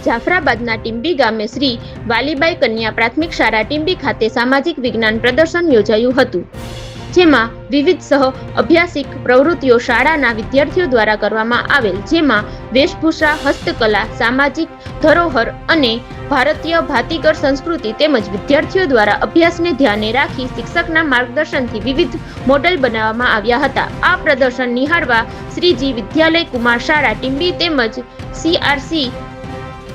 જાફરાબાદના ટીંબી ગામે શ્રી વાલીબાઈ કન્યા પ્રાથમિક શાળા ટીંબી ખાતે સામાજિક વિજ્ઞાન પ્રદર્શન યોજાયું હતું, જેમાં વિવિધ સહ અભ્યાસિક પ્રવૃત્તિઓ શાળાના વિદ્યાર્થીઓ દ્વારા કરવામાં આવેલ, જેમાં વેશભૂષા, હસ્તકલા, સામાજિક ધરોહર અને ભારતીય ભાતીગળ સંસ્કૃતિ તેમજ વિદ્યાર્થીઓ દ્વારા અભ્યાસને ધ્યાને રાખી શિક્ષકના માર્ગદર્શનથી વિવિધ મોડેલ બનાવવામાં આવ્યા હતા। આ પ્રદર્શન નિહાળવા શ્રીજી વિદ્યાલય કુમાર શાળા ટીંબી તેમજ CRC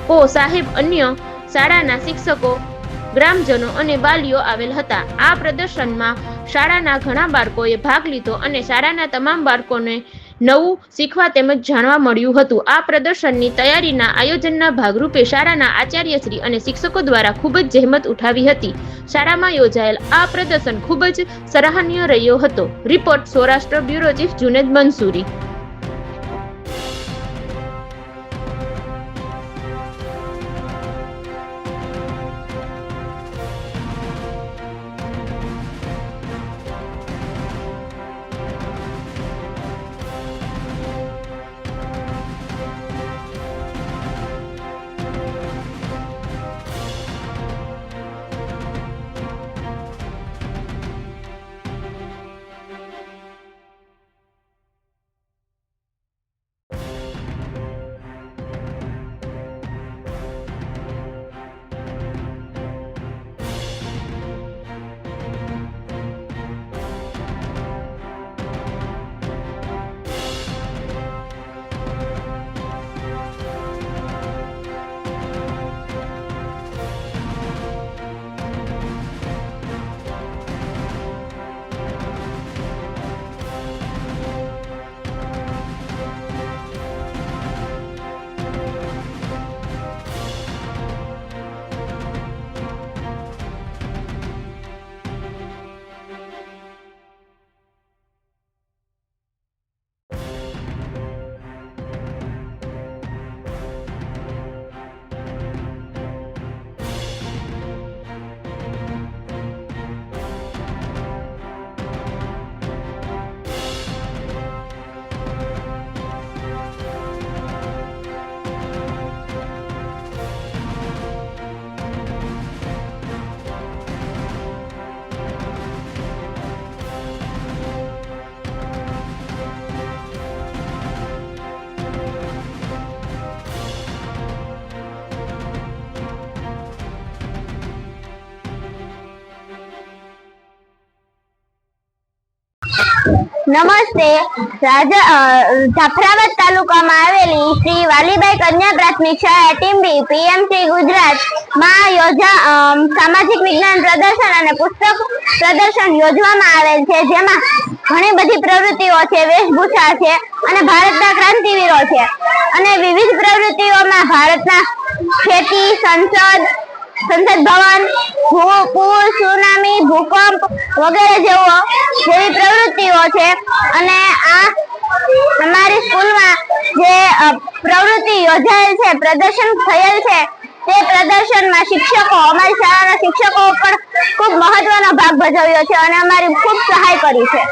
કો સાહેબ, અન્ય શાળાના શિક્ષકો, ગ્રામજનો અને વાલીઓ આવેલ હતા। આ પ્રદર્શનમાં શાળાના ઘણા બાળકોએ ભાગ લીધો અને શાળાના તમામ બાળકોને નવું શીખવા તેમજ જાણવા મળ્યું હતું। આ પ્રદર્શનની તૈયારીના આયોજનના ભાગરૂપે શાળાના આચાર્યશ્રી અને શિક્ષકો દ્વારા ખૂબ જ જહેમત ઉઠાવી હતી। શાળામાં યોજાયેલ આ પ્રદર્શન ખૂબ જ સરાહનીય રહ્યો હતો। Report Saurashtra bureau chief Junaid Mansuri. નમસ્તે। જાફરાબાદ તાલુકામાં આવેલી શ્રી વાલીબાઈ કન્યા પ્રાથમિક શાળા ટીંબી PMC ગુજરાતમાં સામાજિક વિજ્ઞાન પ્રદર્શન અને પુસ્તક પ્રદર્શન યોજવામાં આવેલ છે, જેમાં ઘણી બધી પ્રવૃત્તિઓ છે, વેશભૂષા છે અને ભારતના ક્રાંતિવીરો છે અને વિવિધ પ્રવૃત્તિઓમાં ભારતના ખેતી, સંસદ ભવન, પૂર, સુનામી, ભૂકંપ વગેરે જેવી પ્રવૃત્તિઓ છે અને આ અમારી સ્કૂલમાં જે પ્રવૃત્તિ યોજાયેલ છે, પ્રદર્શન થયેલ છે, તે પ્રદર્શનમાં અમારી શાળાના શિક્ષકો પણ ખૂબ મહત્વનો ભાગ ભજવ્યો છે અને અમારી ખૂબ સહાય કરી છે।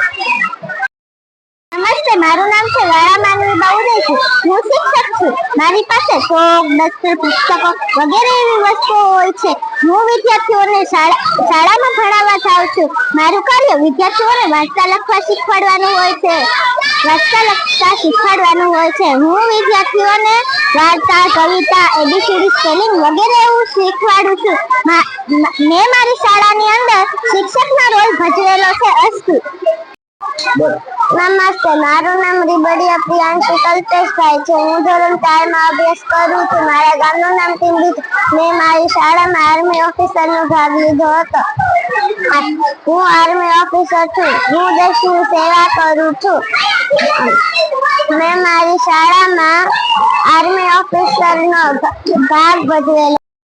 નમસ્તે, મારું નામ છે વાળા માનવી બાઉદેશી। હું શિક્ષક છું। મારી પાસે ચોક, દસ્તર, પુસ્તકો વગેરે એવી વસ્તુઓ હોય છે। હું વિદ્યાર્થીઓને શાળામાં ભણાવવા જાઉં છું। મારું કાર્ય વિદ્યાર્થીઓને વાંચતા લખતા શીખવાડવાનું હોય છે। હું વિદ્યાર્થીઓને વાર્તા, કવિતા, ABCD, સ્પેલિંગ વગેરે એવું શીખવાડું છું। મેં મારી શાળાની અંદર શિક્ષકનો રોલ ભજવેલો છે। અસ્તુ। નમસ્તે, મારું નામ રીબડિયા પ્રિયાંશી કલ્પેશભાઈ છે। હું ધોરણ 4 માં અભ્યાસ કરું છું। મારા ગામનું નામ ટીંબી છે। મેં મારી શાળામાં આર્મી ઓફિસરનો ભાગ લીધો હતો। હું આર્મી ઓફિસર છું। હું દેશની સેવા કરું છું। મેં મારી શાળામાં આર્મી ઓફિસરનો ભાગ ભજવેલો